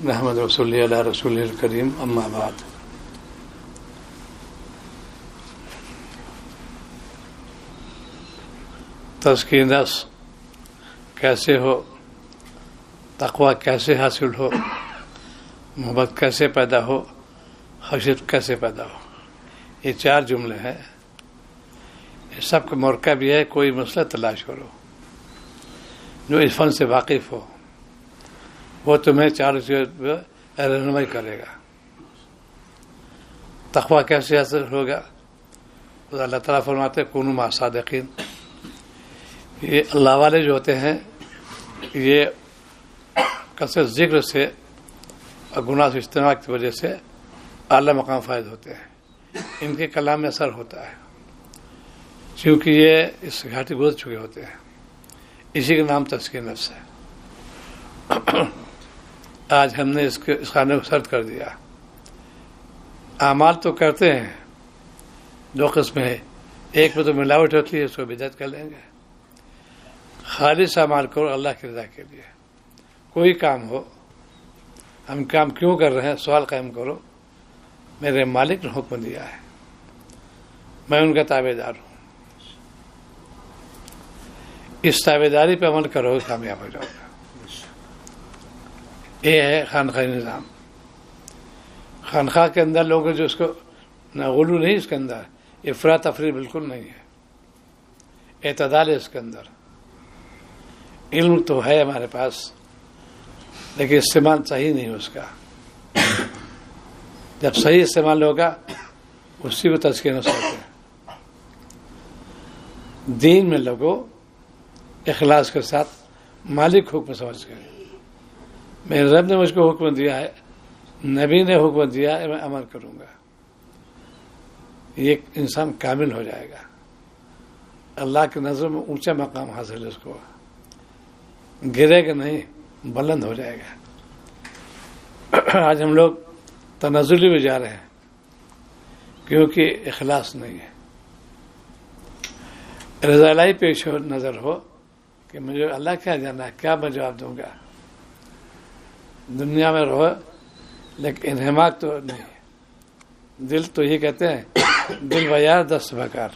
نحمد صلی علی رسول الکریم اما بعد. تزکیہ نفس کیسے ہو، تقوی کیسے حاصل ہو، محبت کیسے پیدا ہو، خشیت کیسے پیدا ہو، یہ 4 جملے ہیں. یہ سب کا مرکب یہ ہے کوئی مسئلہ تلاش کرو جو اس فن سے واقف ہو، وہ تمہیں 4 چیزوں پہ رہنمائی کرے گا. تقوی کیسے حاصل ہوگا؟ اللہ تعالیٰ فرماتے ہیں کونوا مع صادقین. یہ اللہ والے جو ہوتے ہیں یہ کثرت ذکر سے اور گناہ سے اجتناب کی وجہ سے اعلیٰ مقام فائز ہوتے ہیں. ان کے کلام میں اثر ہوتا ہے کیونکہ یہ اس گھاٹی گزر چکے ہوتے ہیں. اسی کا نام تزکیہ نفس ہے. آج ہم نے اس خانے کو سرد کر دیا. اعمال تو کرتے ہیں، 2 قسمیں ہیں. ایک میں تو ملاوٹ ہوتی ہے، اس کو بدعت کر لیں گے. خالص اعمال کرو اللہ کی رضا کے لیے. کوئی کام ہو، ہم کام کیوں کر رہے ہیں سوال قائم کرو. میرے مالک نے حکم دیا ہے، میں ان کا تابع دار ہوں. اس تابع داری پہ عمل کرو گے کامیاب ہو جاؤ گے. یہ ہے خانقاہ نظام. خانقاہ کے اندر لوگوں جو اس کو نہ غلو نہیں، اس کے اندر افراط تفریط بالکل نہیں ہے، اعتدال ہے اس کے اندر. علم تو ہے ہمارے پاس لیکن استعمال صحیح نہیں اس کا. جب صحیح استعمال ہوگا اسی کو تزکیہ نفس ہوتے ہیں. دین میں لوگوں اخلاص کے ساتھ مالک حکم سمجھ گئے. میرے رب نے مجھ کو حکم دیا ہے، نبی نے حکم دیا ہے، میں عمل کروں گا. یہ انسان کامل ہو جائے گا. اللہ کی نظر میں اونچا مقام حاصل ہے. اس کو گرے گا نہیں، بلند ہو جائے گا. آج ہم لوگ تنزلی میں جا رہے ہیں کیونکہ اخلاص نہیں ہے. رضا الہی پیش نظر ہو کہ مجھے اللہ کیا جانا ہے، کیا میں جواب دوں گا. دنیا میں رہو لیکن انہماک تو نہیں. دل تو یہ کہتے ہیں دل بیار دست بکار.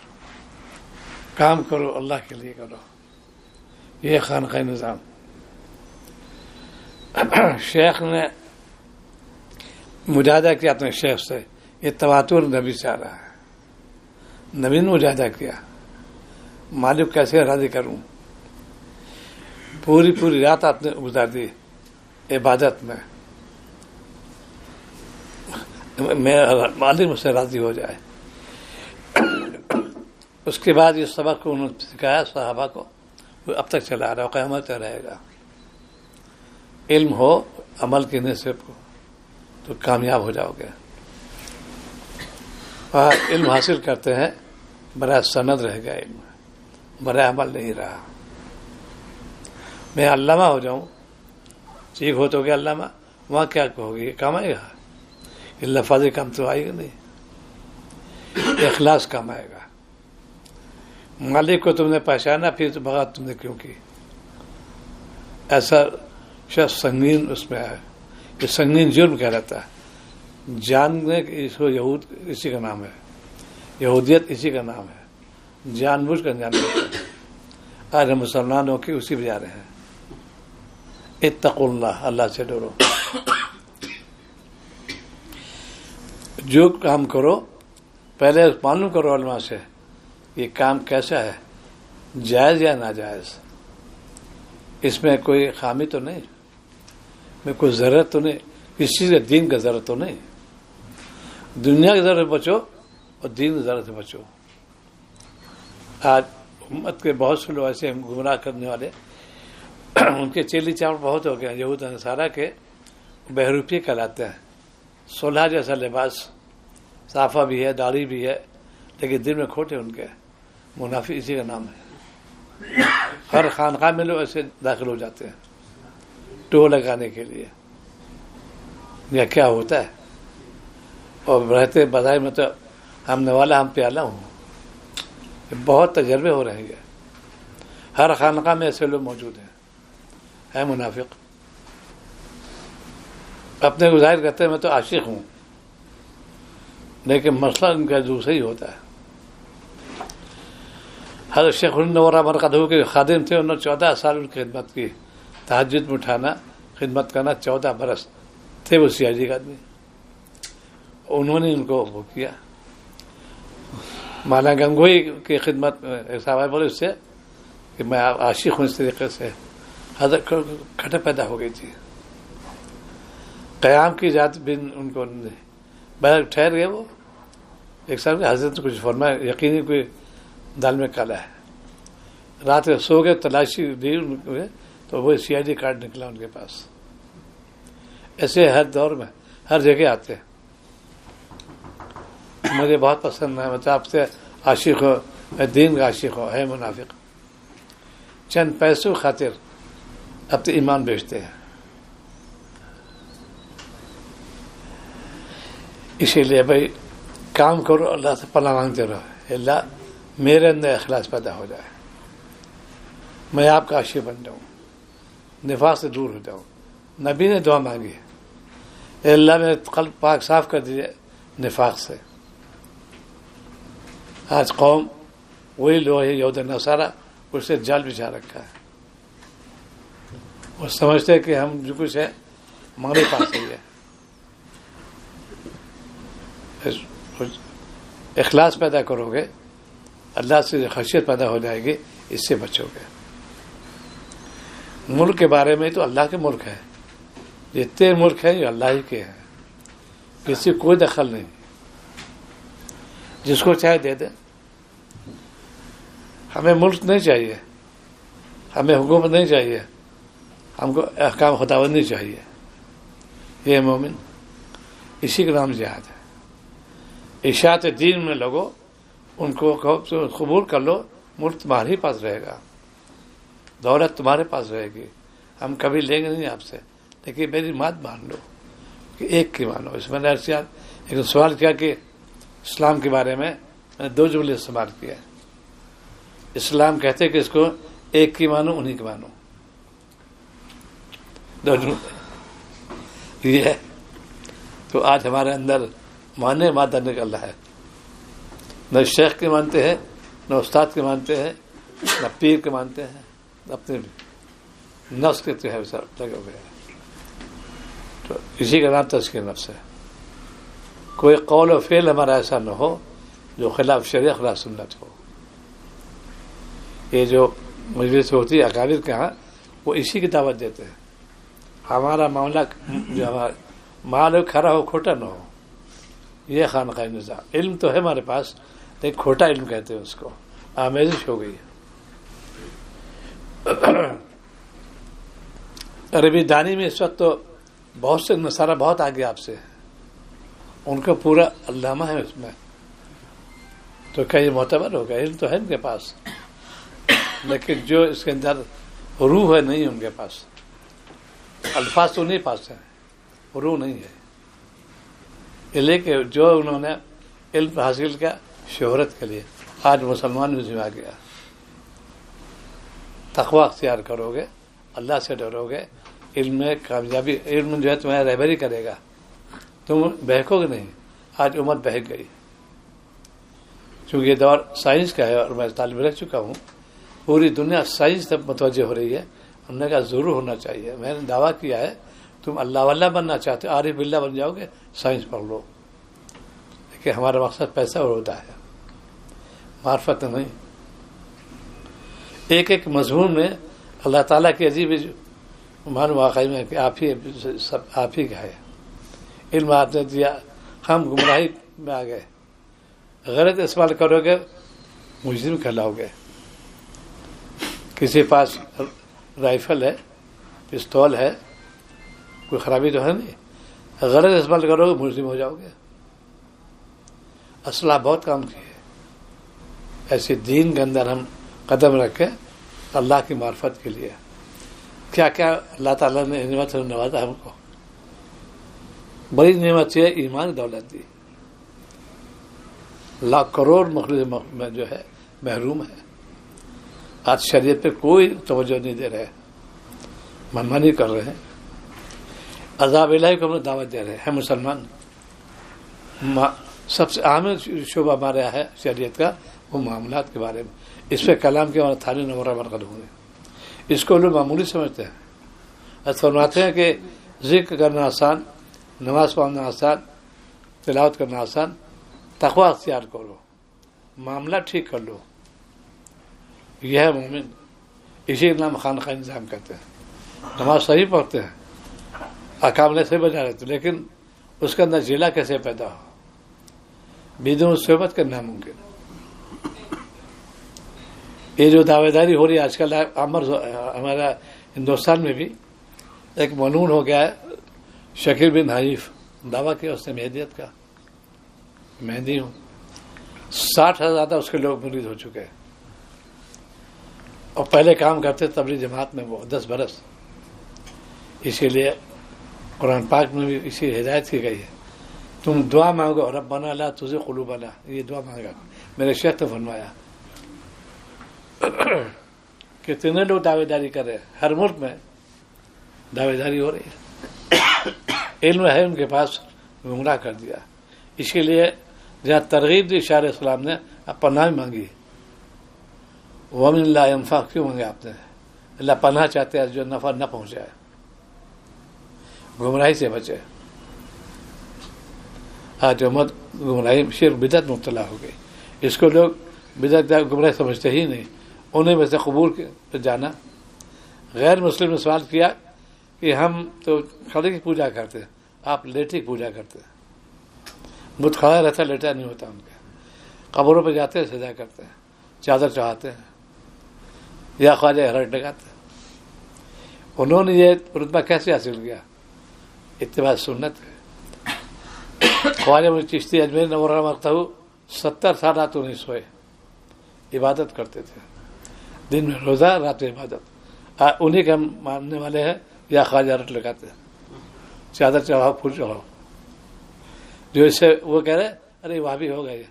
کام کرو اللہ کے لیے کرو. یہ خانقاہ نظام. شیخ نے مجاہدہ کیا اپنے شیخ سے. یہ تواتر نبی سے آ رہا ہے. نبی نے مجاہدہ کیا، مالک کیسے راضی کروں. پوری رات آپ نے گزار دی عبادت میں. میرا مالک مجھ سے راضی ہو جائے. اس کے بعد یہ سبق کو انہوں نے سکھایا صحابہ کو، وہ اب تک چلا رہا ہے، قیامت تک رہے گا. علم ہو عمل کے نصب کو تو کامیاب ہو جاؤ گے. اور علم حاصل کرتے ہیں برائے سند رہ گیا، علم برائے عمل نہیں رہا. میں علامہ ہو جاؤں، ٹھیک ہو تو گیا علامہ، وہاں کیا کہو گے؟ یہ کام آئے گا؟ یہ لفاظی کام تو آئے گا نہیں. اخلاص کام آئے گا. مالک کو تم نے پہچانا پھر تو بغاوت تم نے کیوں کی؟ ایسا شخص سنگین اس میں ہے. یہ سنگین جرم کہلاتا ہے. جاننے اس کو یہود اسی کا نام ہے، یہودیت اسی کا نام ہے. جان بوجھ کر جان بوجھ. آج ہم مسلمانوں کی اسی پہ جا رہے ہیں. اتقوا اللہ، اللہ سے ڈرو. جو کام کرو پہلے معلوم کرو علماء سے یہ کام کیسا ہے، جائز یا ناجائز. اس میں کوئی خامی تو نہیں، میں کوئی ضرورت تو نہیں، کسی چیز کا دین کا ضرورت تو نہیں. دنیا کی ضرورت بچو اور دین کی ضرورت سے بچو. آج امت کے بہت سے لوگ ایسے گمراہ کرنے والے، ان کے چیلی چاول بہت ہو گئے. یہود نصارہ کے بہروپی کہلاتے ہیں. 16 جیسا لباس، صافہ بھی ہے، داڑھی بھی ہے، لیکن دل میں کھوٹے ان کے. منافق اسی کا نام ہے. ہر خانقاہ میں لوگ ایسے داخل ہو جاتے ہیں ٹو لگانے کے لیے. یا کیا ہوتا ہے؟ اور رہتے بظاہر میں تو ہم نے والا ہم پیالہ ہوں. بہت تجربے ہو رہے ہیں. ہر خانقاہ میں ایسے لوگ موجود ہیں. ہے منافق. اپنے کو ظاہر کرتے ہیں میں تو عاشق ہوں، لیکن مسئلہ ان کا دوسرا ہی ہوتا ہے۔ حضرت شیخ النورہ مرقدہ کے خادم تھے، انہوں نے 14 سال ان کی خدمت کی، تہجد میں اٹھانا، خدمت کرنا، 14 برس تھے وہ سیاجی کا آدمی، انہوں نے ان کو وہ کیا۔ مولانا گنگوئی کی خدمت میں ایک صاحب بولے اس سے کہ میں عاشق ہوں، اس طریقے سے حضرت کھٹے پیدا ہو گئی تھی۔ قیام کی ذات بھی ان کو بہر ٹھہر گئے، وہ ایک صاحب حضرت کچھ فرمایا یقینی کوئی دال میں کالا ہے، رات میں سو گئے، تلاشی دی ان کو تو وہ سی آئی ڈی کارڈ نکلا ان کے پاس۔ ایسے ہر دور میں ہر جگہ آتے ہیں۔ مجھے بہت پسند ہے، مطلب آپ سے عاشق ہو، میں دین کا عاشق ہو، ہے منافق، چند پیسوں خاطر اپنے ایمان بیچتے ہیں۔ اسی لیے بھائی کام کرو، اللہ سے پناہ مانگتے رہو، اللہ میرے اندر اخلاص پیدا ہو جائے، میں آپ کا عاشق بن جاؤں، نفاق سے دور ہو جاؤں۔ نبی نے دعا مانگی ہے، اے اللہ میرے قلب پاک صاف کر دیجیے نفاق سے۔ آج قوم وہی لوگ ہے یہود نصارہ، اس سے جال بچھا رکھا ہے، وہ سمجھتے ہیں کہ ہم جو کچھ ہے ہمارے پاس ہی ہے۔ اخلاص پیدا کرو گے، اللہ سے خشیت پیدا ہو جائے گی، اس سے بچو گے۔ ملک کے بارے میں تو اللہ کے ملک ہے، جتنے ملک ہیں یہ اللہ ہی کے ہیں، کسی کوئی دخل نہیں، جس کو چاہے دے دے۔ ہمیں ملک نہیں چاہیے، ہمیں حکومت نہیں چاہیے، ہم کو احکام خداوندی چاہیے۔ یہ مومن، اسی کا نام جہاد ہے۔ اشاعت دین میں لوگو، ان کو قبول کر لو، ملک تمہارے پاس رہے گا، دولت تمہارے پاس رہے گی، ہم کبھی لیں گے نہیں آپ سے، لیکن میری بات مان لو کہ ایک کی مانو۔ اس میں نے ایک سوال کیا کہ اسلام کے بارے میں نے 2 جملے استعمال کیا۔ اسلام کہتے کہ اس کو ایک کی مانو، انہی کی مانو، 2 جملے یہ ہے۔ تو آج ہمارے اندر ماننے مادہ نکل رہا ہے، نہ شیخ کے مانتے ہیں، نہ استاد کے مانتے ہیں، نہ پیر کے مانتے ہیں، اپنے نفس کے جو ہے سب لگے ہوئے ہیں۔ تو اسی کا نام تزکیہ نفس ہے۔ کوئی قول و فعل ہمارا ایسا نہ ہو جو خلاف شریعت، خلاف سنت ہو۔ یہ جو مجلس ہوتی ہے اکابر کے ہاں، وہ اسی کی دعوت دیتے ہیں۔ ہمارا معاملہ جو ہمارا مال کھڑا ہو، کھوٹا نہ ہو، یہ خانقاہ نظام۔ علم تو ہے ہمارے پاس، لیکن کھوٹا علم کہتے ہیں اس کو، آمیزش ہو گئی۔ عربی دانی میں اس وقت تو بہت سے نصارہ بہت آگے آپ سے، ان کا پورا علامہ ہے اس میں، تو کیا یہ معتبر ہوگا؟ علم تو ہے ان کے پاس، لیکن جو اس کے اندر روح ہے نہیں ان کے پاس۔ الفاظ تو نہیں پاس ہیں، روح نہیں ہے۔ یہ لے کہ جو انہوں نے علم حاصل کیا شہرت کے لیے، آج مسلمان میں آ گیا۔ تقوی اختیار کرو گے، اللہ سے ڈرو گے، علم میں کامیابی، علم جو ہے تمہیں رہبری کرے گا، تم بہکو گے نہیں۔ آج امت بہک گئی، چونکہ یہ دور سائنس کا ہے اور میں طالب رہ چکا ہوں، پوری دنیا سائنس تک متوجہ ہو رہی ہے۔ ہم نے کہا ضرور ہونا چاہیے، میں نے دعویٰ کیا ہے، تم اللہ واللہ بننا چاہتے ہو، عارف باللہ بن جاؤ گے، سائنس پڑھ لو، لیکن ہمارا مقصد پیسہ اور ہوتا ہے، معرفت نہیں۔ ایک ایک مضمون میں اللہ تعالیٰ کی عجیب مان واقعی میں کہ آپ ہی سب آپ ہی کا ہے، علم آپ نے دیا، ہم گمراہی میں آ گئے، غلط استعمال کرو گے مجرم کہلاؤ گے۔ کسی پاس رائفل ہے، پستول ہے، کوئی خرابی تو ہے نہیں، غلط استعمال کرو گے مجرم ہو جاؤ گے۔ اسلحہ بہت کام کی ہے، ایسے دین کے اندر ہم قدم رکھیں اللہ کی معرفت کے لیے۔ کیا کیا اللہ تعالیٰ نے نعمت سے نوازا ہم کو، بڑی نعمت سے ایمان دولت دی۔ لاکھ کروڑ مخلوق میں جو ہے محروم ہے، آج شریعت پہ کوئی توجہ نہیں دے رہے، منمانی کر رہے ہیں۔ عذاب الہی کو ہم دعوت دے رہے ہیں مسلمان. سب سے اہم شعبہ ہمارا ہے شریعت کا وہ معاملات کے بارے میں. اس پہ کلام کے تھالی نمورہ مرکز ہوں گے. اس کو لوگ معمولی سمجھتے ہیں. فرماتے ہیں کہ ذکر کرنا آسان، نماز پڑھنا آسان، تلاوت کرنا آسان، تقوی اختیار کرو، معاملہ ٹھیک کر لو، یہ ہے مومن. اسی نام خانقاہ انتظام کرتے ہیں. نماز صحیح پڑھتے ہیں، احکام سے بجا رہتے، لیکن اس کا اندر ضلع کیسے پیدا ہو؟ بدون صحبت کرنا ممکن. یہ جو دعوے داری ہو رہی ہے آج کل ہمارا ہندوستان میں بھی ایک ملعون ہو گیا ہے. شکیل بن حنیف دعویٰ کیا اس نے مہدیت کا، مہدی ہوں. 60 سے زیادہ اس کے لوگ مرید ہو چکے ہیں. اور پہلے کام کرتے تبلیغ جماعت میں وہ 10 برس. اسی لیے قرآن پاک میں بھی اسی ہدایت کی گئی ہے، تم دعا مانگو ربنا لا تزغ قلوبنا، یہ دعا مانگا. میرے شیخ نے فرمایا کہ کتنے لوگ دعوے داری کر رہے ہیں، ہر ملک میں دعوے داری ہو رہی ہے. علم ہے ان کے پاس، گمراہ کر دیا. اس کے لیے جہاں ترغیب دی شاعر اسلام نے پناہ مانگی. ومن اللہ ینفع کیوں مانگے آپ نے؟ اللہ پناہ چاہتے ہیں جو نفع نہ پہنچائے، گمراہی سے بچے. آج امت گمراہی شرک بدعت مبتلا ہو گئی. اس کو لوگ بدعت گمراہی سمجھتے ہی نہیں. انہیں میں سے قبور پہ جانا. غیر مسلم نے سوال کیا کہ ہم تو کھڑے کی پوجا کرتے ہیں، آپ لیٹی کی پوجا کرتے ہیں. بت کھڑا رہتا لیٹا نہیں ہوتا. ان کے قبروں پہ جاتے ہیں، سجدہ کرتے ہیں، چادر چڑھاتے ہیں یا خواجہ ہرٹ لگاتے ہیں. انہوں نے یہ رتبہ کیسے حاصل کیا؟ اتباع سنت ہے. خواجہ مجھے چشتی اجمیر نورہ مرتا ہوں 70 سال راتوں نہیں سوئے، عبادت کرتے تھے. دن میں روزہ، رات میں عبادت. انہیں کے ہم ماننے والے ہیں. یا خواجہ ہرٹ لگاتے ہیں، چادر چڑھاؤ، پھول چڑھاؤ. جو اس سے وہ کہہ رہے ارے وہاں بھی ہو گئے.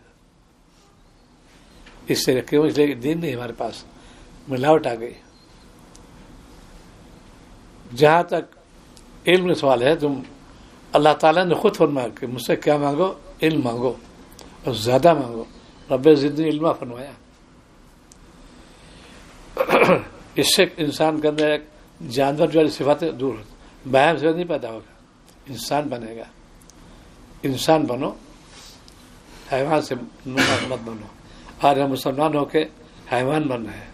اس سے کیوں؟ اس لیے دین نہیں ہمارے پاس، ملاوٹ آ گئی. جہاں تک علم میں سوال ہے، تم اللہ تعالیٰ نے خود فرمایا کہ مجھ سے کیا مانگو؟ علم مانگو اور زیادہ مانگو. رب زدنی علما فرمایا. اس سے انسان کے اندر ایک جانور جو صفاتیں دور ہوتی، بہم سے نہیں پیدا ہوگا، انسان بنے گا. انسان بنو، حیوان سے مت بنو. آج ہم مسلمان ہو کے حیوان بن رہے ہیں.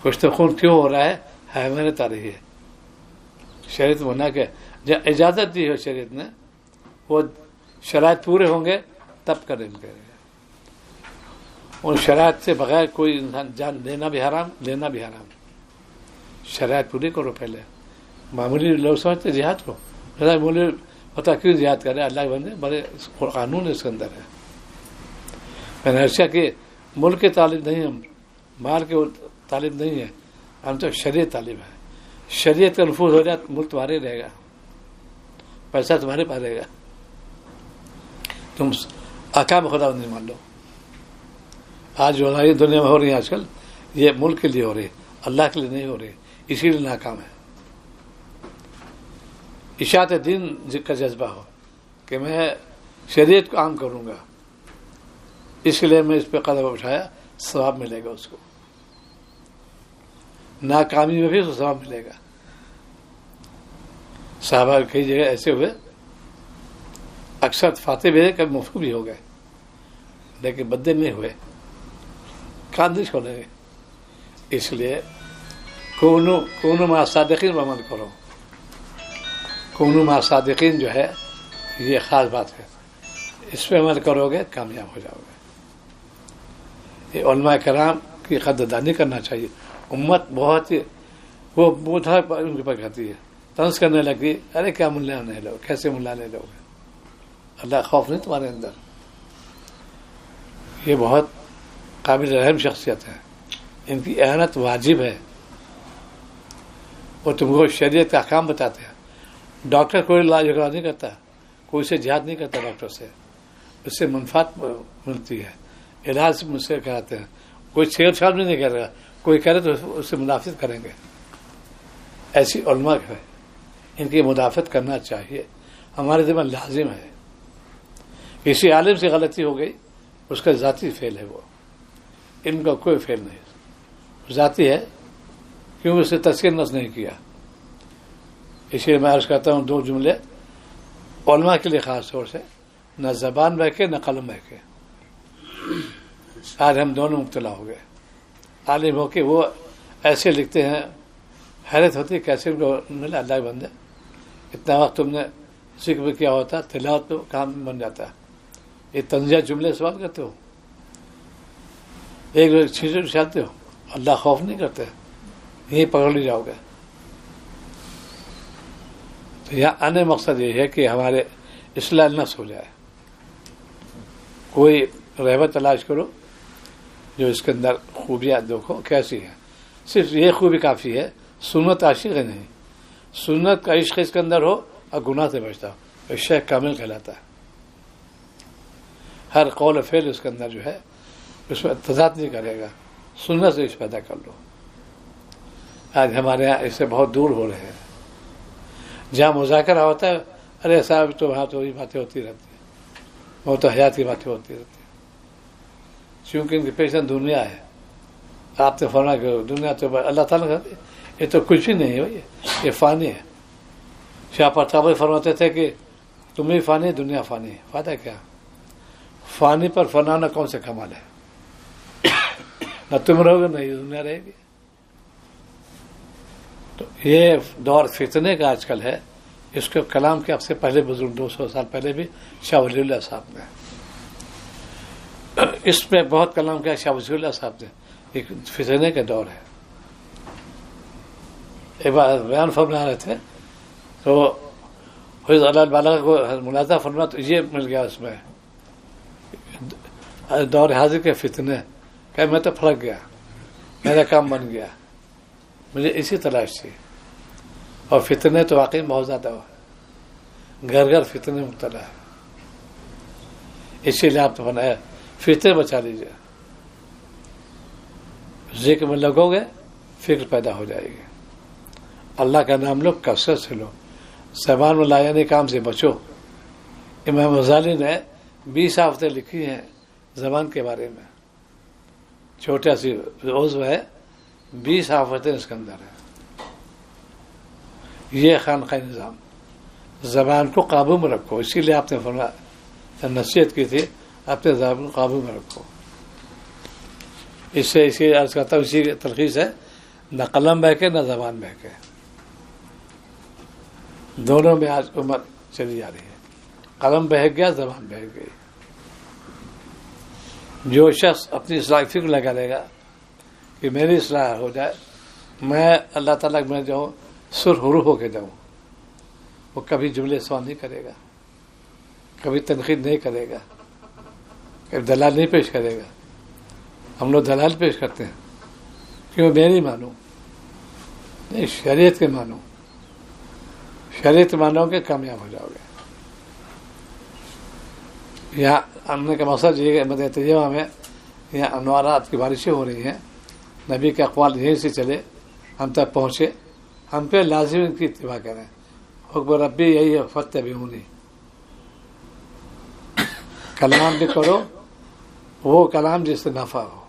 کچھ تو خون کیوں ہو رہا ہے؟ حیوانیت آ رہی ہے. شریعت بنا کے اجازت دی ہے شریعت نے، وہ شرائط پورے ہوں گے تب کریں گے. ان شرائط سے بغیر کوئی انسان جان لینا بھی حرام، لینا بھی حرام. شرائط پوری کرو پہلے. معمولی لوگ سمجھتے جہاد کو، معمولی پتا کیوں جہاد کرے؟ اللہ کے بندے بڑے قانون اس کے اندر ہے. میں نے ارشا کہ ملک کے طالب نہیں، ہم مال کے طالب نہیں ہے، ہم تو شریعت طالب ہے. شریعت کا نفوذ ہو جائے ملک تمہارے رہے گا، پیسہ تمہارے پاس رہے گا. تم احکام خدا نہیں مان لو. آج جو لڑائی دنیا میں ہو رہی ہے آج کل، یہ ملک کے لیے ہو رہی ہے، اللہ کے لیے نہیں ہو رہی. اسی لیے ناکام ہے. اشاعت دین کا جذبہ ہو کہ میں شریعت کو عام کروں گا، اس لیے میں اس پہ قدم اٹھایا، ثواب ملے گا. اس کو ناکامی میں بھی اس کو ثواب ملے گا. صحابہ کئی جگہ ایسے ہوئے، اکثر فاتح بھی کبھی مفہوم بھی ہو گئے، لیکن بدے نہیں ہوئے، کان نہیں چھوڑے گئے. اس لیے کونو مع صادقین پر عمل کرو. کونو مع صادقین جو ہے یہ خاص بات ہے. اس پہ عمل کرو گے کامیاب ہو جاؤ گے. یہ علماء کرام کی قدردانی کرنا چاہیے. امت بہت ہی وہ بوتھا ان کے پاس کہتی ہے، طنز کرنے لگی، ارے کیا ملا نہیں لوگ، کیسے ملا نہیں لوگ؟ اللہ خوف نہیں تمہارے اندر. یہ بہت قابل رحم شخصیت ہے، ان کی اعانت واجب ہے. وہ تم کو شریعت کا احکام بتاتے ہیں. ڈاکٹر کوئی علاج نہیں کرتا، کوئی سے جہاد نہیں کرتا ڈاکٹر سے، اس سے منفعت ملتی ہے. علاج مجھ سے کراتے ہیں، کوئی چھیڑ چھاڑ بھی نہیں کر رہا، کوئی کرے تو اس سے منافقت کریں گے. ایسی علماء ہے، ان کی مدافعت کرنا چاہیے، ہمارے ذمہ لازم ہے. کسی عالم سے غلطی ہو گئی، اس کا ذاتی فعل ہے، وہ ان کا کوئی فعل نہیں، ذاتی ہے، کیوں اسے تذکیر نص نہیں کیا. اس لیے میں عرض کرتا ہوں 2 جملے علماء کے لیے خاص طور سے، نہ زبان بہکے نہ قلم بہکے. آج ہم دونوں مبتلا ہو گئے. عالم ہو کے وہ ایسے لکھتے ہیں، حیرت ہوتی ہے کیسے ان کو ملا. اللہ کے بندے، اتنا وقت تم نے ذکر کیا ہوتا، تلاوت تو کام بن جاتا ہے. یہ تنزیہ جملے سوال کرتے ہو، ایک چیزیں اچھالتے ہو، اللہ خوف نہیں کرتے، یہیں پکڑ لی جاؤ گے. تو یہاں آنے مقصد یہ ہے کہ ہمارے اصلاح نفس ہو جائے. کوئی رہبت تلاش کرو جو اس کے اندر خوبیاں دیکھو کیسی ہیں. صرف یہ خوبی کافی ہے، سنت عاشق ہے نہیں، سنت کا عشق اس کے اندر ہو اور گناہ سے بچتا ہو، شیخ کامل کہلاتا ہے. ہر قول و فعل اس کے اندر جو ہے اس میں تضاد نہیں کرے گا، سنت سے عشق پیدا کر لو. آج ہمارے یہاں اس سے بہت دور ہو رہے ہیں. جہاں مذاکرہ ہوتا ہے، ارے صاحب تو وہاں تو یہ باتیں ہوتی رہتی ہیں، وہ تو حیات کی باتیں ہوتی رہتی ہیں، چونکہ ان کی پیشن دنیا ہے. آپ نے فرمایا کہ دنیا تو اللہ تعالیٰ کا یہ تو کچھ بھی نہیں ہے بھائی، یہ فانی ہے. شاہ پرتابی فرماتے تھے کہ تم ہی فانی، دنیا فانی ہے. فائدہ کیا؟ فانی پر فنانا کون سے کمال ہے؟ نہ تم رہو گے نہ یہ دنیا رہے گی. تو یہ دور فتنے کا آج کل ہے. اس کے کلام کے اب سے پہلے بزرگ 200 سال پہلے بھی شاہ ولی اللہ صاحب نے اس میں بہت کلام کیا. شاہ ولی اللہ صاحب نے ایک فتنے کا دور ہے. ایک بار بیان فرما رہے تھے تو حضرت اللہ البالغ کو ملاحظہ فرما تو یہ مل گیا اس میں دور حاضر کے فتنے کہ میں تو پھڑک گیا، میرا کام بن گیا. مجھے اسی تلاش تھی. اور فتنے تو واقعی بہت زیادہ گھر گھر فتنے مبتلا ہے. اسی لیے آپ نے فرمایا فتنے بچا لیجیے. ذکر میں لگو گے فکر پیدا ہو جائے گی. اللہ کا نام لو، کثرت سے لو، زبان میں لایانی کام سے بچو. امام غزالی نے 20 آفتیں لکھی ہیں زبان کے بارے میں. چھوٹا سی عضو ہے، 20 آفتیں اس کے اندر ہیں. یہ خانقاہ نظام، زبان کو قابو میں رکھو. اسی لیے آپ نے فرمایا، نصیحت کی تھی، اپنے زبان کو قابو میں رکھو. اس سے اسی عرض کرتا ہوں، اسی تلخیص ہے، نہ قلم بہکے نہ زبان بہکے. دونوں میں آج عمر چلی جا رہی ہے. قلم بہک گیا، زبان بہک گئی. جو شخص اپنی اصلاح فکر لگا لے گا کہ میری اصلاح ہو جائے، میں اللہ تعالیٰ میں جاؤں، سرخرو ہو کے جاؤں، وہ کبھی جملے سوال نہیں کرے گا، کبھی تنقید نہیں کرے گا، کبھی دلال نہیں پیش کرے گا. ہم لوگ دلال پیش کرتے ہیں، کیوں؟ میری مانو نہیں، شریعت کے مانو. شریعت مانو گے کامیاب ہو جاؤ گے. یہاں آنے کا مقصد یہ ہے، مدینہ طیبہ میں یہاں انوارات کی بارشیں ہو رہی ہیں. نبی کے اقوال یہیں سے چلے، ہم تک پہنچے. ہم پہ لازم ان کی اتباع کریں. حکم ربی یہی ہے، فاتبعونی. کلام بھی کرو وہ کلام جس سے نفع ہو،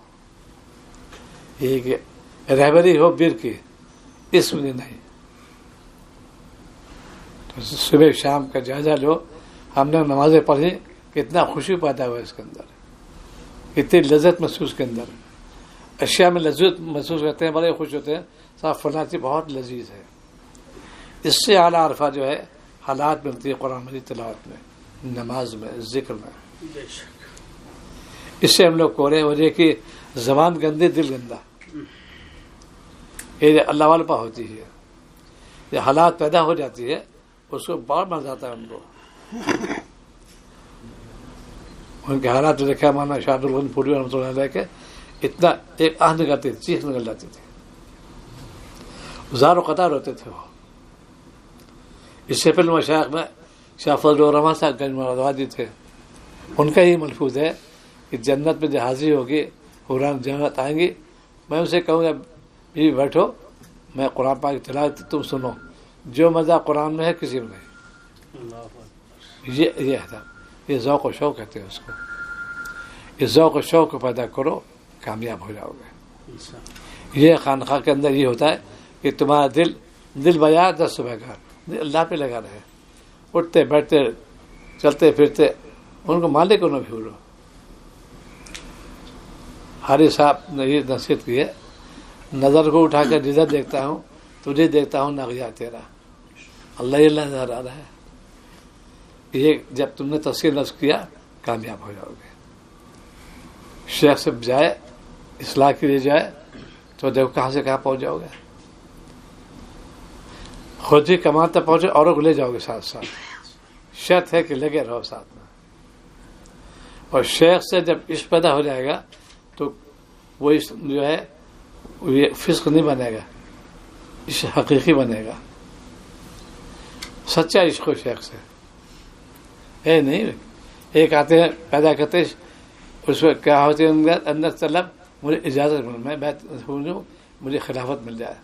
یہ کہ رہبری ہو بر کی، اس میں نہیں. تو صبح شام کا جائزہ لو. ہم نے نمازیں پڑھی، کتنا خوشی پیدا ہوا اس کے اندر، کتنی لذت محسوس کے اندر. اشیاء میں لذت محسوس کرتے ہیں، بڑے خوش ہوتے ہیں، صاحب فلاں چیز بہت لذیذ ہے. اس سے اعلیٰ عرفہ جو ہے حالات ملتی ہے قرآن مجید تلاوت میں، نماز میں، ذکر میں. اس سے ہم لوگ کورے ہو جائے کہ زبان گندی دل گندا. یہ اللہ والا پا ہوتی ہے، یہ حالات پیدا ہو جاتی ہے، اس کو بہت مزہ آتا ہے ان کو. ان کے حالات جو دیکھا مانا شاہد الغن پوری رحمۃ اللہ علیہ کے، اتنا ایک آہ نکلتی تھی، چیخ نکل جاتی تھی، زار و قطار ہوتے تھے وہ. اس سے پہلے مشائخ میں شاہ فضل الرحمن صاحب گنج مرادآبادی تھے. ان کا ہی ملفوظ ہے کہ جنت میں جو حاضری ہوگی، حوران جنت آئیں گی، میں اسے کہوں گا بیوی بیٹھو، میں قرآن پاک کی تلاوت تم سنو، جو مزہ قرآن میں ہے کسی میں نہیں. یہ ہے یہ ذوق و شوق کہتے ہیں اس کو. اس ذوق و شوق کو پیدا کرو, کامیاب ہو جاؤ گے. یہ خانقاہ کے اندر یہ ہوتا ہے کہ تمہارا دل بجا دست صبح کا اللہ پہ لگا رہے, اٹھتے بیٹھتے چلتے پھرتے ان کو مالک کو نہ بھولو. حاری صاحب نے یہ نصیحت کی ہے, نظر کو اٹھا کر جدھر دیکھتا ہوں تجھے دیکھتا ہوں نہ گیا تیرا, اللہ ہی اللہ نظر آ رہا ہے. یہ جب تم نے تفصیل نفس کیا کامیاب ہو جاؤ گے. شیخ سے جائے اصلاح کے لیے جائے تو دیکھو کہاں سے کہاں پہنچ جاؤ گے. خود ہی کماتے پہنچے اوروں کو لے جاؤ گے ساتھ ساتھ. شرط ہے کہ لگے رہو ساتھ میں. اور شیخ سے جب عشق پیدا ہو جائے گا تو وہ عشق جو ہے یہ فسق نہیں بنے گا, عشق حقیقی بنے گا, سچا عشق ہو شیخ سے. اے نہیں ایک آتے ہیں پیدا کرتے اس میں کیا ہوتی ہے اندر طلب مجھے اجازت میں بیت ہوں مجھے خلافت مل جائے.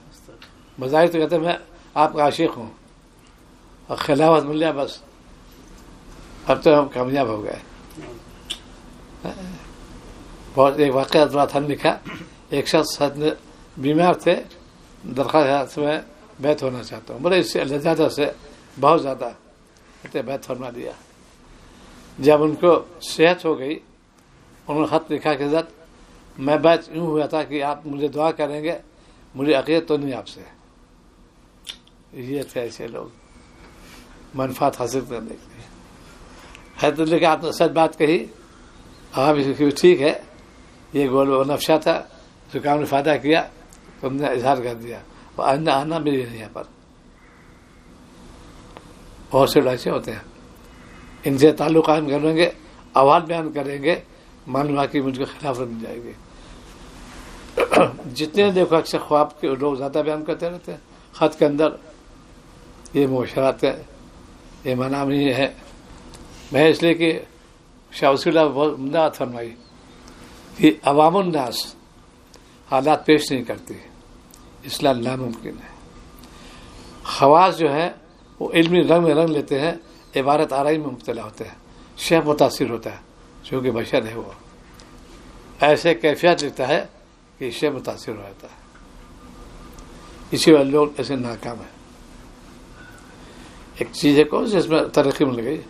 بظاہر تو کہتے ہیں میں آپ کا عاشق ہوں اور خلافت مل جائے بس اب تو ہم کامیاب ہو گئے. بہت ایک واقعہ حضرات ہم لکھا, ایک شخص بیمار تھے, درخواست میں بیت ہونا چاہتا ہوں, بولے اس سے اللہ زیادہ سے بہت زیادہ کہتے بیت فرما دیا. جب ان کو صحت ہو گئی انہوں نے خط لکھا کہ حضرت میں بیت یوں ہوا تھا کہ آپ مجھے دعا کریں گے, مجھے عقیدت تو نہیں آپ سے. یہ تھے ایسے لوگ منفعت حاصل کرنے کے لیے. حضرت لکھا آپ نے سچ بات کہی, آپ ٹھیک ہے یہ گول و نفشہ تھا جو کام نے فائدہ کیا تم نے اظہار کر دیا, اور آئندہ آنا بھی نہیں یہاں پر. بہت سے لوگ ایسے ہوتے ہیں, ان سے تعلق قائم کریں گے, احوال بیان کریں گے, معلوم ہے کہ مجھ کو خلافت مل جائے گی. جتنے دیکھو اکثر خواب کے لوگ زیادہ بیان کرتے رہتے ہیں خط کے اندر. یہ معاشرات ہے, یہ منامی ہے. میں اس لیے کہ شاہ وسیع اللہ بہت عمدہ فرمائی کہ عوام الناس حالات پیش نہیں کرتی, اصلاح ناممکن ہے. خواص جو ہے وہ علمی رنگ میں رنگ لیتے ہیں, عبارت آرائی میں مبتلا ہوتے ہیں. شیخ متاثر ہوتا ہے چونکہ بشر ہے, وہ ایسے کیفیت لیتا ہے کہ شیخ متاثر ہو جاتا ہے. اسی وجہ لوگ ایسے ناکام ہیں. ایک چیز ہے کون سی اس میں ترقی مل گئی.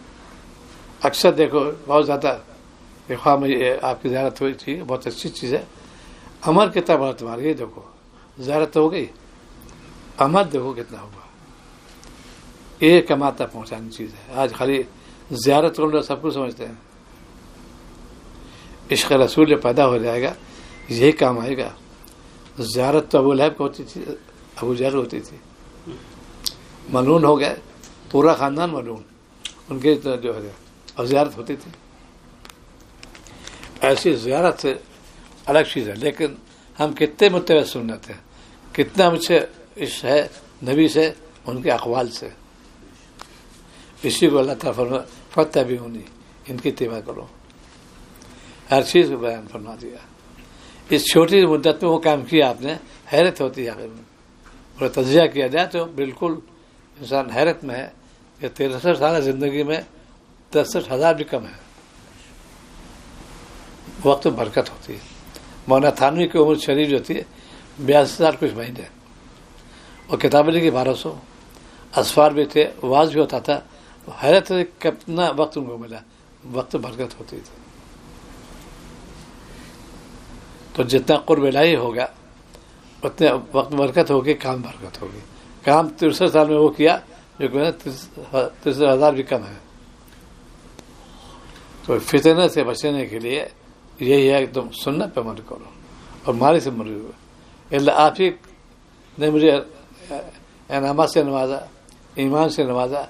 اکثر دیکھو بہت زیادہ خواہ میں آپ کی زیارت ہوئی تھی, بہت اچھی چیز ہے. عمل کتنا بڑا تمہارا, یہ دیکھو زیارت تو ہو گئی, عمل دیکھو کتنا ہوگا. یہ کماتا پہنچانی چیز ہے. آج خالی زیارت کو سب کچھ سمجھتے ہیں. عشق رسول جو پیدا ہو جائے گا یہی کام آئے گا. زیارت تو ابو لہب کو ہوتی تھی, ابو جہل ہوتی تھی, ملعون ہو گئے, پورا خاندان ملعون ان کے جو ہے, اور زیارت ہوتی تھی. ایسی زیارت سے الگ چیز ہے. لیکن ہم کتنے متبع سنت ہیں, کتنا مجھ سے عشق ہے نبی سے, ان کے اقوال سے. اسی کو اللہ تعالیٰ فرما فتبعونی, ان کی اتباع کرو. ہر چیز کو بیان فرما دیا. اس چھوٹی مدت میں وہ کام کیا آپ نے, حیرت ہوتی ہے. آخر میں اور تجزیہ کیا جائے تو بالکل انسان حیرت میں ہے کہ 63 سالہ زندگی میں 63,000 بھی کم ہے. وقت میں برکت ہوتی ہے. مولانا تھانوی کی عمر شریف جو تھی 82 سال کچھ مہینے, اور کتابیں لکھی 1200, اسفار بھی تھے, واز بھی ہوتا تھا. حیرت ہے کتنا وقت ان کو ملا, وقت برکت ہوتی تھی. تو جتنا قرب الہی ہوگا اتنے وقت برکت ہوگی, کام برکت ہوگی. کام 63 سال میں وہ کیا جو کہ 63,000 بھی کم ہے. تو فتنہ سے بچنے کے لیے یہی ہے کہ تم سنت پہ عمل کرو اور مالی سے مر ہوئے. اللہ آپ ہی نے مجھے انعامات سے نوازا, ایمان سے نوازا,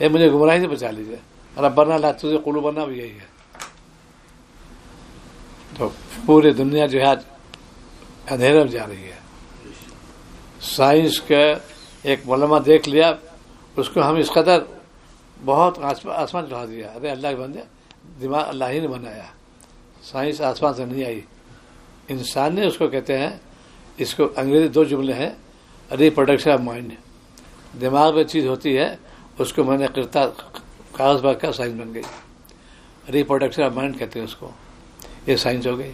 یہ مجھے گمراہی سے بچا لیجیے. ربنا لا تزغ قلوبنا بھی یہی ہے. تو پوری دنیا جو ہے آج اندھیرے میں جا رہی ہے. سائنس کا ایک علماء دیکھ لیا, اس کو ہم اس قدر بہت آسمان چڑھا دیا. ارے اللہ کے بندے, دماغ اللہ ہی نے بنایا, سائنس آسمان سے نہیں آئی, انسان نے اس کو کہتے ہیں. اس کو انگریزی 2 جملے ہیں, ری پروڈکشن آف مائنڈ. دماغ میں چیز ہوتی ہے اس کو میں نے کرتا کاغذ پر کا سائنس بن گئی. ریپروڈکشن آف مائنڈ کہتے ہیں اس کو. یہ سائنس ہو گئی.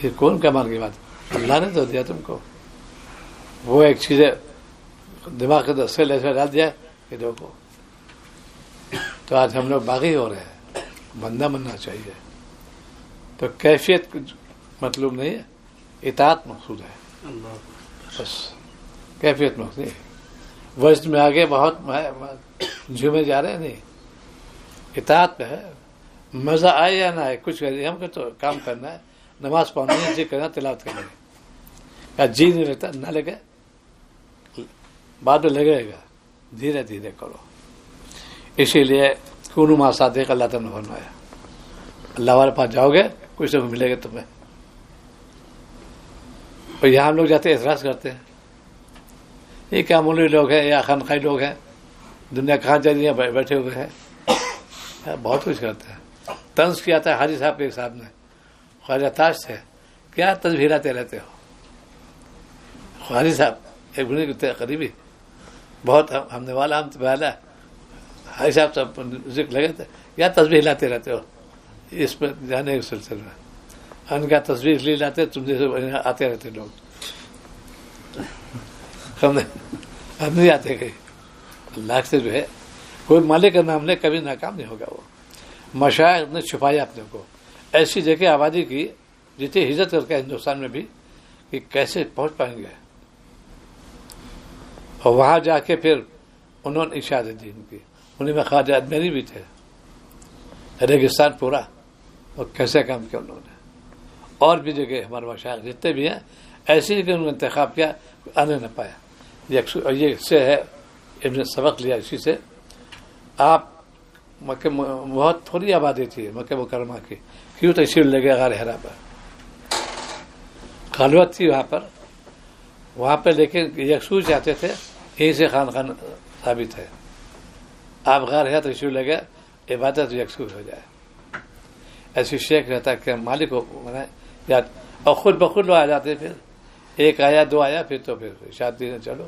یہ کون کمال کی بات؟ اللہ نے تو دیا تم کو. وہ ایک چیز دماغ کے سیل ایسا ڈال دیا کہ دیکھو. تو آج ہم لوگ باغی ہو رہے ہیں. بندہ بننا چاہیے. تو کیفیت مطلوب نہیں ہے, اطاعت مقصود ہے بس. کیفیت مقصود نہیں. وزن میں آگے بہت جھومے جا رہے ہیں, نہیں. اطاعت پہ ہے. مزہ آئے یا نہ آئے کچھ کریے, ہم کو تو کام کرنا ہے, نماز پڑھنا ہے, جی کرنا, تلاوت کرنا ہے. جی نہیں لگتا نہ لگے, بعد میں لگے گا. دھیرے دھیرے کرو. اسی لیے کونوا مع صادقین اللہ تعالیٰ نے فرمایا. اللہ والے پاس جاؤ گے کچھ نہ ملے گا تمہیں. اور یہاں ہم لوگ جاتے اعتراض کرتے ہیں, یہ کیا مولوی لوگ ہیں یا خانقاہی لوگ ہیں, دنیا کہاں جا رہی ہے, بیٹھے ہوئے ہیں. بہت کچھ کرتے ہیں. طنز کیا تھا حاجی صاحب کے ایک صاحب نے, خواجہ تاج تھے, کیا تسبیح لاتے رہتے ہو. حاجی صاحب ایک بڑے کے قریبی, بہت ہم نے والا, ہم والا حاجی صاحب سب ذکر لگے تھے, کیا تسبیح لاتے رہتے ہو. اس پہ جانے کے سلسلے میں ان کا تصویر اس لیے لاتے تم جیسے آتے رہتے لوگ. ہم نہیں آتے کہیں. اللہ سے جو ہے کوئی مالک کا نام لے کبھی ناکام نہیں ہوگا. وہ مشائخ نے چھپایا اپنے کو, ایسی جگہ آبادی کی جتنی ہجرت کر کے ہندوستان میں بھی کہ کیسے پہنچ پائیں گے. اور وہاں جا کے پھر انہوں نے اشاعت دین کی. انہیں میں خواجہ اجمیری بھی تھے. ریگستان پورا اور کیسے کام کیا انہوں نے. اور بھی جگہ ہمارے مشائخ جتنے بھی ہیں ایسی جگہ انہوں نے انتخاب کیا, آنے نہ پایا. یہ سے ہے ابن سبق لیا اسی سے. آپ مکہ بہت تھوڑی آبادی تھی مکہ مکرمہ کی, کیوں تو اسی لگے غار حرا پر خلوت تھی وہاں پہ لیکن یکسو چاہتے تھے یہیں سے خان ثابت ہے. آپ غار حرا تو اسی لگے عبادت یکسو ہو جائے. ایسی شیخ رہتا کہ مالک کو بنائے یاد, اور خود بخود لوگ آ جاتے. پھر ایک آیا دو آیا پھر تو پھر شادی نے چلو.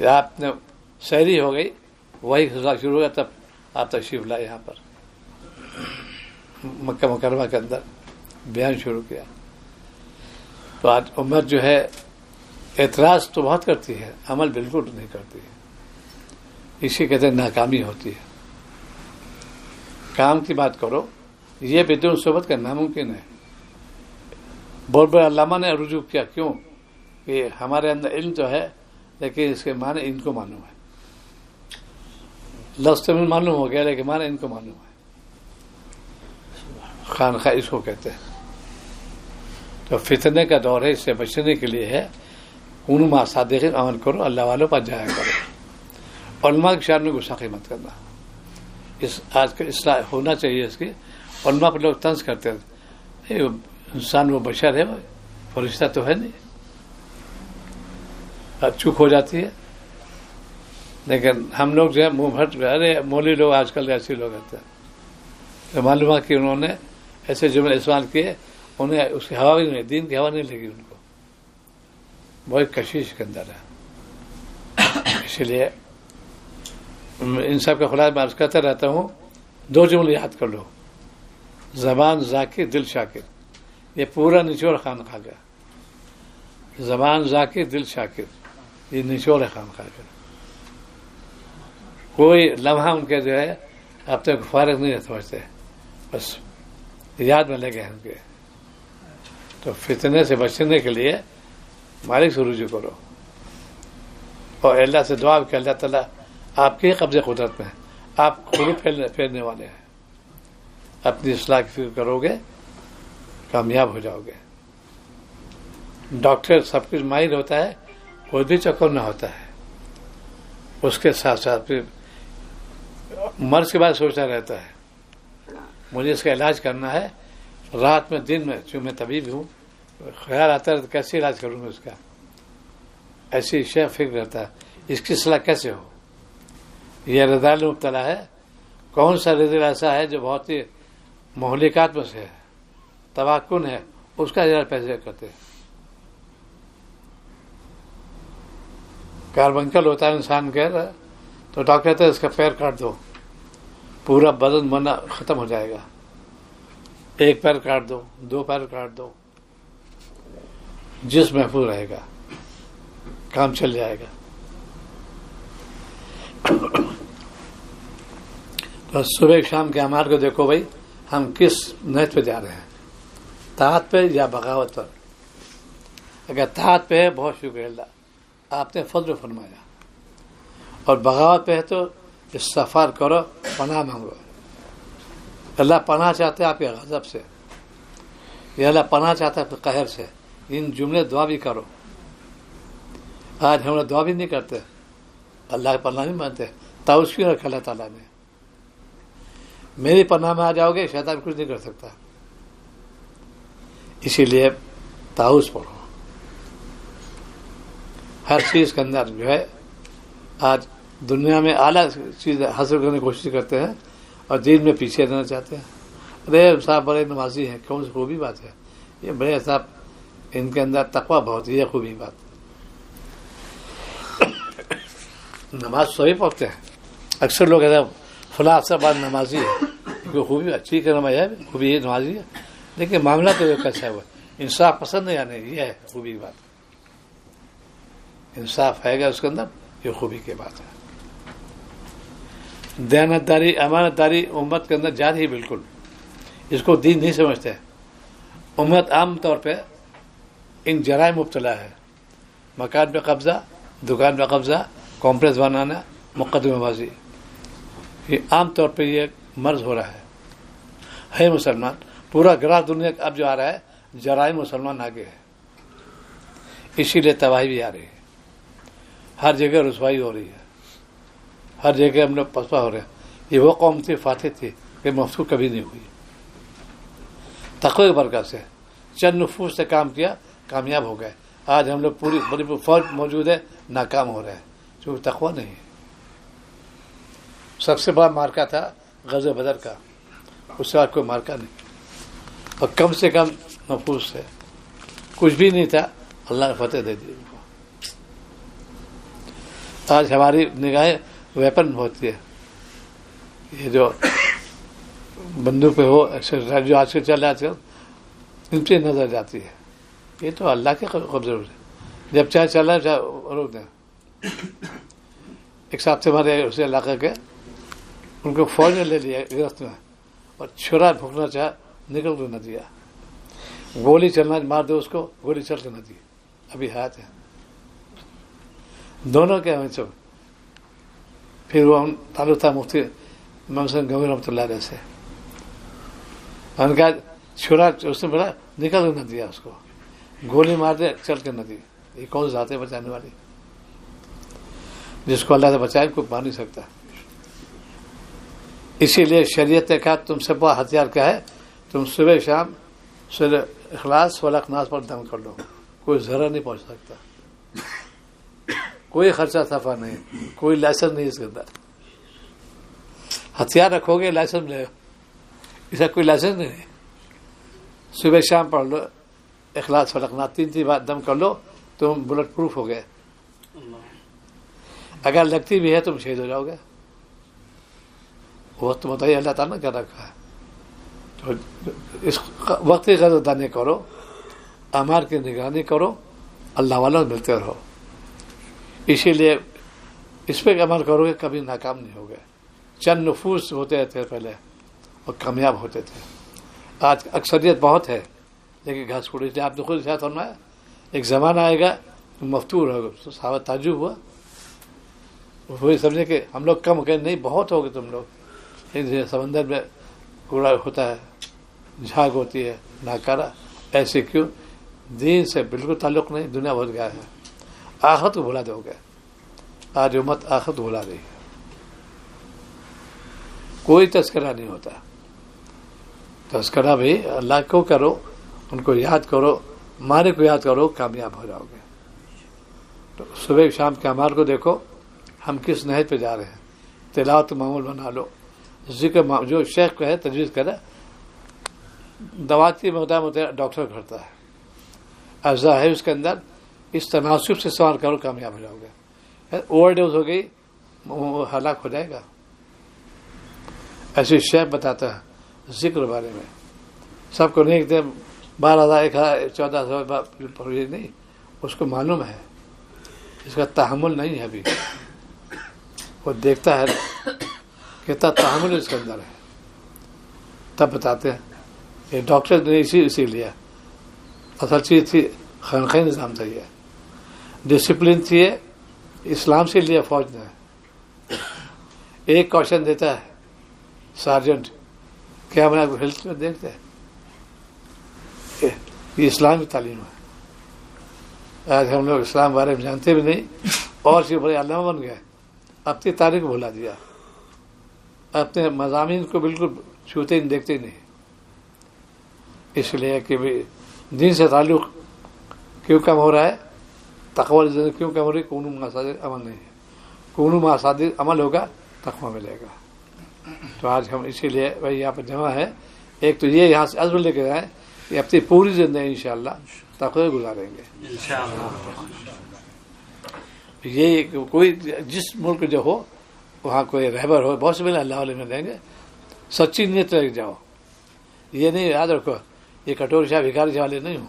آپ نے شہری ہو گئی وہی شروع ہو گیا, تب آپ تشریف لائے یہاں پر مکہ مکرمہ کے اندر بیان شروع کیا. تو آج امت جو ہے اعتراض تو بہت کرتی ہے, عمل بالکل نہیں کرتی ہے. اسی کہتے ہیں ناکامی ہوتی ہے. کام کی بات کرو, یہ بدون صحبت کا ناممکن ہے. بہت بڑے علامہ نے رجوع کیا, کیوں کہ ہمارے اندر علم تو ہے لیکن اس کے معنی ان کو معلوم ہے. لفظ میں معلوم ہو گیا لیکن معنی ان کو معلوم ہے. خانقاہ اس کو کہتے ہیں. تو فتنے کا دور ہے, اس سے بچنے کے لیے ہے کونوا مع صادقین, عمل کرو, اللہ والوں پر جایا کرو. علماء کی شان میں گستاخی مت کرنا. اس آج کا اصلاح ہونا چاہیے اس کی. علماء پر لوگ طنز کرتے ہیں, انسان وہ بشر ہے, فرشتہ تو ہے نہیں, چوک ہو جاتی ہے. لیکن ہم لوگ جو ہے منہ بھر, ارے مولوی لوگ آج کل ایسے لوگ ہوتے ہیں. معلوم ہے کہ انہوں نے ایسے جملے استعمال کیے, انہیں اس کی ہوا بھی نہیں, دین کی ہوا نہیں لگی ان کو. بہت کشش کے اندر ہے. اسی لیے ان سب کا خلاصہ میں عرض کرتا رہتا ہوں, دو جملے یاد کر لو, زبان ذاکر دل شاکر. یہ پورا نچوڑ خانقاہ کا. زبان ذاکر دل شاکر, یہ نچوڑ ہے خانقاہ کا. کوئی لمحہ ان کے جو ہے اپنے کو فارغ نہیں سمجھتے, بس یاد میں لگے ہیں ان کے. تو فتنے سے بچنے کے لیے مالک سے رجوع کرو اور اللہ سے دعا کہ اللہ تعالیٰ آپ کے قبضے قدرت میں ہے, آپ خود پھیرنے والے ہیں. اپنی اصلاح کی فکر کرو گے کامیاب ہو جاؤ گے. ڈاکٹر سب کچھ ماہر ہوتا ہے, وہ بھی چکر نہ ہوتا ہے. اس کے ساتھ ساتھ پھر مرض کے بعد سوچتا رہتا ہے مجھے اس کا علاج کرنا ہے. رات میں دن میں, چونکہ میں طبیب ہوں, خیال آتا ہے کیسے علاج کروں گا اس کا. ایسی شیخ فکر رہتا ہے اس کی اصلاح کیسے ہو. یہ رذال میں مبتلا ہے. کون سا رذل ایسا ہے جو بہت ہی مہلکات میں سے ہے, تباکن ہے, اس کا علاج پیسے کرتے ہیں. کاربنکل ہوتا ہے انسان کے، تو ڈاکٹر کہتے ہیں اس کا پیر کاٹ دو، پورا بدن مرنا ختم ہو جائے گا. ایک پیر کاٹ دو، 2 پیر کاٹ دو، جسم محفوظ رہے گا، کام چل جائے گا. تو صبح شام کے اعمال کو دیکھو بھائی، ہم کس نیت پہ جا رہے ہیں، طاعت پہ یا بغاوت پر. اگر طاعت پہ ہے بہت شکر اللہ، آپ نے فضل فرمایا، اور بغاوت پہ ہے تو استغفار کرو، پناہ مانگو. اللہ پناہ چاہتے ہیں آپ کے غضب سے، یا اللہ پناہ چاہتا ہے آپ کے قہر سے. ان جملے دعا بھی کرو. آج ہم لوگ دعا بھی نہیں کرتے، اللہ کی پناہ نہیں مانتے. تاؤس کیوں رکھا اللہ تعالیٰ نے؟ میری پناہ میں آ جاؤ گے شیطان کچھ نہیں کر سکتا. اسی لیے تاؤس پڑھو. ہر چیز کے اندر جو ہے آج دنیا میں اعلیٰ چیز حاصل کرنے کی کوشش کرتے ہیں اور دین میں پیچھے رہنا چاہتے ہیں. ارے صاحب بڑے نمازی ہیں، کون سی خوبی بات ہے؟ یہ بڑے صاحب ان کے اندر تقویٰ بہت ہے، یہ خوبی بات. نماز سبھی پڑھتے ہیں. اکثر لوگ ایسا فلاں افسر بعد نمازی ہے، کوئی خوبی اچھی کہ نماز ہے، خوبی یہ نمازی ہے، لیکن معاملہ تو کیسا ہے، وہ انصاف پسند ہے یا نہیں، یہ ہے خوبی کی بات. انصاف ہے گا اس کے اندر، یہ خوبی کی بات ہے. دیانتداری امانت داری امت کے اندر جا رہی بالکل. اس کو دین نہیں سمجھتے. امت عام طور پہ ان جرائم مبتلا ہے. مکان پہ قبضہ، دکان پہ قبضہ، کمپلیکس بنانا، مقدمہ بازی، یہ عام طور پہ یہ مرض ہو رہا ہے مسلمان. پورا گراہ دنیا اب جو آ رہا ہے جرائم مسلمان آگے ہے. اسی لیے تباہی بھی آ رہی ہے. ہر جگہ رسوائی ہو رہی ہے، ہر جگہ ہم لوگ پسپا ہو رہے ہیں. یہ وہ قوم تھی فاتح تھی کہ مفتوح کبھی نہیں ہوئی. تقوی کی برکت سے چند نفوس سے کام کیا، کامیاب ہو گئے. آج ہم لوگ پوری بڑی فوج موجود ہے، ناکام ہو رہے ہیں کیونکہ تقوی نہیں ہے. سب سے بڑا مارکا تھا غزوہ بدر کا، اس سے بعد کوئی مارکا نہیں. اور کم سے کم نفوس سے کچھ بھی نہیں تھا، اللہ نے فتح دے دی. آج ہماری نگاہیں ویپن ہوتی ہے، یہ جو بندوق پہ ہو جو آج کل چل رہا ہے ان پہ نظر جاتی ہے. یہ تو اللہ کے قبضے میں، جب چاہے چل رہا ہے چاہے روک دیں. ایک صاحب سے ہمارے اسی علاقے کے، ان کو فوج نے لے لیا گرفت میں اور چھرا پھونکنا چاہا، نکل کر نہ دیا. گولی چلنا مار دو اس کو، گولی چل کے نہ دی. ابھی حیات ہے دونوں کے ہمیں سب. پھر وہ ہم تعلق تھا مفتی محمد حسین گنگوئی رحمۃ اللہ علیہ سے. ان کا چھرا اس نے بڑا نکل کے نہ دیا اس کو، گولی مار دے چل کے نہ دی. یہ کون ذات ہے بچانے والی؟ جس کو اللہ سے بچائے کوئی پا نہیں سکتا. اسی لیے شریعت نے کہا تم سے بڑا ہتھیار کیا ہے؟ تم صبح شام سورہ اخلاص فلق ناس پر دم کر لو، کوئی ضرر نہیں پہنچ سکتا. کوئی خرچہ صفا نہیں، کوئی لائسنس نہیں اس کے اندر. ہتھیار رکھو گے لائسنس لے، اس کا کوئی لائسنس نہیں. صبح شام پڑھ لو اخلاص فلق ناس 3 بار دم کر لو، تم بلٹ پروف ہو گئے. اگر لگتی بھی ہے تم شہید ہو جاؤ گے. وقت بتائیے اللہ تعالیٰ نے کیا رکھا ہے. تو اس وقت کی قدر دانی کرو، اعمال کی نگرانی کرو، اللہ والوں سے ملتے رہو. اسی لیے اس پہ عمل کرو گے کبھی ناکام نہیں ہوگے. چند نفوس ہوتے تھے پہلے اور کامیاب ہوتے تھے. آج اکثریت بہت ہے لیکن گھاس پھوڑی سے. آپ نے خود ساتھ فرمایا ایک زمانہ آئے گا مفتور ہوگا. صحابہ تعجب ہوا، وہی سمجھے کہ ہم لوگ کم ہو گئے. نہیں، بہت ہو گئے تم لوگ. سمندر میں کوڑا ہوتا ہے، جھاگ ہوتی ہے، ناکارہ. ایسے کیوں؟ دین سے بالکل تعلق نہیں، دنیا بھول گیا ہے. آخرت کو بھلا دو گے. آج امت آخرت بھلا رہی ہے. کوئی تذکرہ نہیں ہوتا. تذکرہ بھی اللہ کو کرو، ان کو یاد کرو، مانے کو یاد کرو، کامیاب ہو جاؤ گے. تو صبح شام کے اعمال کو دیکھو ہم کس نہج پہ جا رہے ہیں. تلاوت معمول بنا لو. ذکر جو شیخ کو ہے تجویز کرے، دوا کی مقدار ڈاکٹر کرتا ہے، اجزا ہے اس کے اندر. اس تناسب سے سوال کرو، کامیاب ہو جاؤ گے. اوور ڈوز ہو گئی وہ ہلاک ہو جائے گا. ایسی شیخ بتاتا ہے ذکر بارے میں. سب کو نہیں کہ 12,000 1400 نہیں، اس کو معلوم ہے اس کا تحمل نہیں ہے ابھی. وہ دیکھتا ہے کتنا تحمل اس کے اندر ہے، تب بتاتے ہیں. یہ ڈاکٹر نے اسی لیا. اصل چیز تھی خانقاہی نظام تھا، یہ ڈسپلن تھی. اسلام سے لیا فوج نے. ایک کوشچن دیتا ہے سارجنٹ، کیا ہم آپ ہیلتھ میں دیکھتے ہیں؟ یہ اسلام کی تعلیم ہے. آج ہم لوگ اسلام بارے میں جانتے بھی نہیں اور سے بڑے علامہ بن گئے. اپنی تاریخ کو بھلا دیا، اپنے مضامین کو بالکل چھوتے نہیں، دیکھتے نہیں. اس لیے کہ دین سے تعلق کیوں کم ہو رہا ہے، تقوی زندگی کیوں کم ہو رہی ہے؟ قانون مصادر عمل نہیں ہے. قانون مصادر عمل ہوگا تقوی ملے گا. تو آج ہم اسی لیے بھائی یہاں پہ جمع ہے. ایک تو یہ یہاں سے عزم لے کے آئے کہ اپنی پوری زندگی انشاءاللہ تقوی گزاریں گے. یہ کوئی جس ملک جو ہو وہاں کوئی رہبر ہو، بہت سے ملے اللہ علیہ میں دیں گے. سچی نیت رہ جاؤ. یہ نہیں یاد رکھو یہ کٹور شاہ بھکاری شاہ والے نہیں ہو،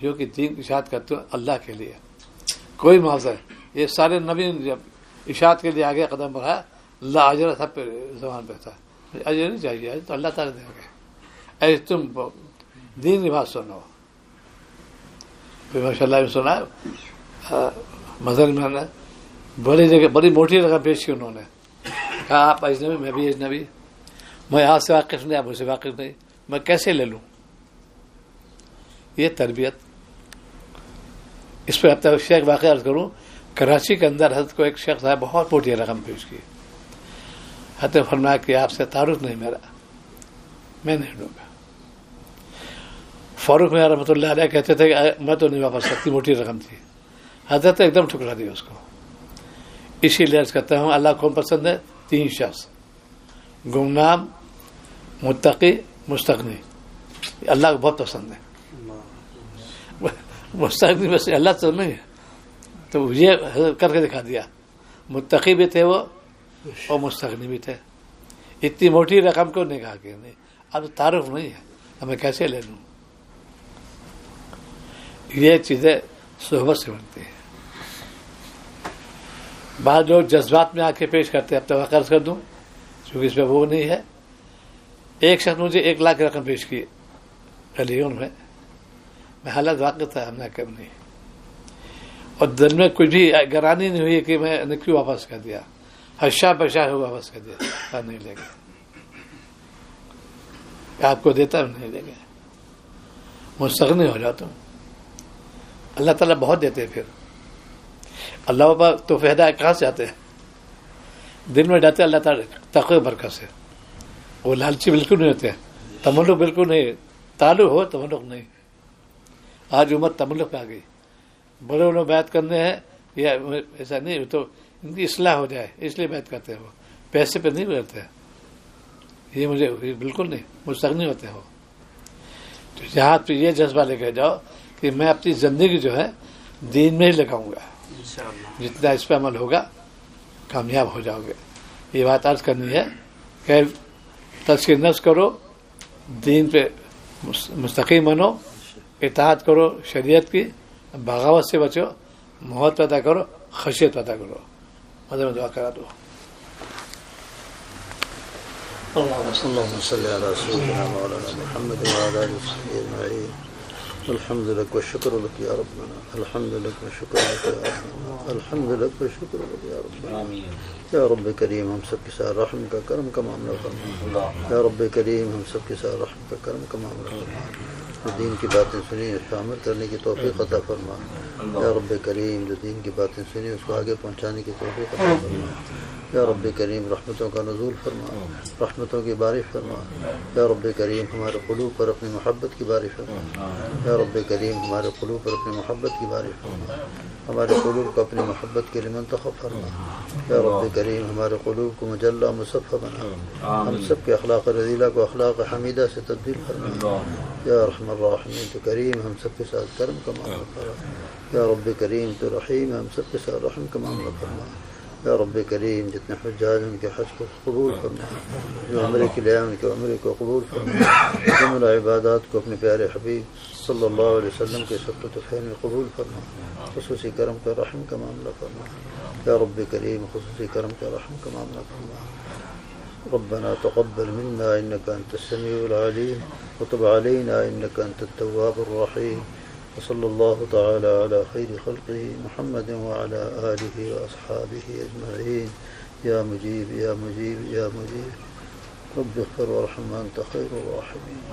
جو کہ دین کی اشاعت کرتے ہو اللہ کے لیے. کوئی معاوضہ ہے. یہ سارے نبی جب اشاعت کے لیے آگے قدم بڑھا، اللہ اجر سب پہ زبان پہ تھا. اجر نہیں چاہیے تو اللہ تعالیٰ دیں گے. ایسے تم دین کی بات سنو. ماشاء اللہ سنا مظہر میں نے بڑی جگہ بڑی موٹی رقم پیش کی. انہوں نے کہا آپ اجنبی، میں بھی اجنبی، میں آپ سے واقف نہیں، آپ مجھ سے واقف نہیں، میں کیسے لے لوں؟ یہ تربیت. اس پہ اب تک شیخ واقعہ عرض کروں. کراچی کے اندر حضرت کو ایک شخص ہے بہت موٹی رقم پیش کی. حضرت فرمایا کہ آپ سے تعارف نہیں میرا، میں نہیں لوں گا. فاروق میں رحمۃ اللہ علیہ کہتے تھے کہ میں تو نہیں واپس سکتی، موٹی رقم تھی. حضرت ایک دم ٹھکرا دیا اس کو. اسی لیے عرض کرتا ہوں اللہ کون پسند ہے؟ 3 شخص: گمنام، متقی، مستغنی. اللہ کو بہت پسند ہے. مستغنی بس اللہ تو نہیں ہے، تو یہ کر کے دکھا دیا. متقی بھی تھے وہ اور مستغنی بھی تھے. اتنی موٹی رقم کو نہیں کہا کہ نہیں اب تعارف نہیں ہے، اب میں کیسے لے لوں؟ یہ چیزیں صحبت سے بنتی ہیں. بعض لوگ جذبات میں آ کے پیش کرتے ہیں. اب توقع کر دوں چونکہ اس پہ وہ نہیں ہے. ایک شخص مجھے 1 لاکھ رقم پیش کی علیون میں حالت واقع تھا، ہم نے کم نہیں، اور دل میں کچھ بھی گرانی نہیں ہوئی کہ میں نے کیوں واپس کر دیا. حشا بشا ہو واپس کر دیا. نہیں لے گئے، آپ کو دیتا نہیں لے گئے. مستغنی ہو جاؤ تم. اللہ تعالیٰ بہت دیتے ہیں. پھر اللہ پاک تو فائدہ کہاں سے آتے ہیں؟ دن میں ڈالتے اللہ تعالیٰ تقوی برکت سے. وہ لالچی بالکل نہیں ہوتے، تملق بالکل نہیں. تعلق ہو تملق نہیں. آج امت تملق پہ آ گئی. بڑے انہوں بیعت کرنے ہیں یا ایسا نہیں تو ان کی اصلاح ہو جائے اس لیے بیعت کرتے ہیں. وہ پیسے پہ نہیں رہتے. یہ مجھے بالکل نہیں مستغنی ہوتے ہو. تو جہاں پہ یہ جذبہ لے کے جاؤ کہ میں اپنی زندگی جو ہے دین میں ہی لگاؤں گا. جتنا اس پہ عمل ہوگا کامیاب ہو جاؤ گے. یہ بات عرض کرنی ہے کہ تزکیہ نفس کرو، دین پہ مستقیم بنو، اطاعت کرو شریعت کی، بغاوت سے بچو، محبت پیدا کرو، خشیت پیدا کرو. مدد میں دعا کرا دو. اللهم صل على سيدنا مولانا محمد وعلى آله وصحبه أجمعين. الحمد لك والشكر لك يا ربنا، الحمد لك والشكر لك يا ربنا، الحمد لك والشكر لك يا ربنا. یا رب کریم ہم سب کے ساتھ رحم کا کرم کا معاملہ فرما. یا رب کریم ہم سب کے ساتھ رحم کا کرم کا معاملہ فرما. جو دین کی باتیں سنی اس کو عمل کرنے کی توفیق عطا فرما. یا رب کریم جو دین کی باتیں سنی اس کو آگے پہنچانے کی توفیق عطا فرما. یا رب کریم رحمتوں کا نزول فرما، رحمتوں کی بارش فرما، یا رب کریم ہمارے قلوب پر اپنی محبت کی بارش فرما، یا رب کریم ہمارے قلوب پر اپنی محبت کی بارش فرما، ہمارے قلوب کو اپنی محبت کے لیے منتخب فرما، یا رب کریم ہمارے قلوب کو مجلہ مصفہ بنا، ہم سب کے اخلاق رذیلہ کو اخلاق حمیدہ سے تبدیل فرما، یا ارحم الراحمین تو کریم ہم سب کے ساتھ کرم کا معاملہ فرما، یا رب کریم تو رحیم ہم سب کے ساتھ رحم کا معاملہ فرما، یا رب کریم جتنے حجاج ان کے حج کو قبول فرما، جو عمرے کے لیے ان کے عمرے کو قبول فرما، جملہ عبادات کو اپنے پیارے حبیب صلی اللہ علیہ وسلم کے سبقت خیر میں قبول فرما، خصوصی کرم کا رحم کا معاملہ فرما، یا رب کریم خصوصی کرم کا رحم کا معاملہ فرما۔ ربنا تقبل منا انك انت السميع العليم وتب علينا انك انت التواب الرحيم، وصلى الله تعالى على خير خلقه محمد وعلى آله وأصحابه أجمعين، يا مجيب يا مجيب يا مجيب، رب اغفر وارحم وأنت خير الراحمين۔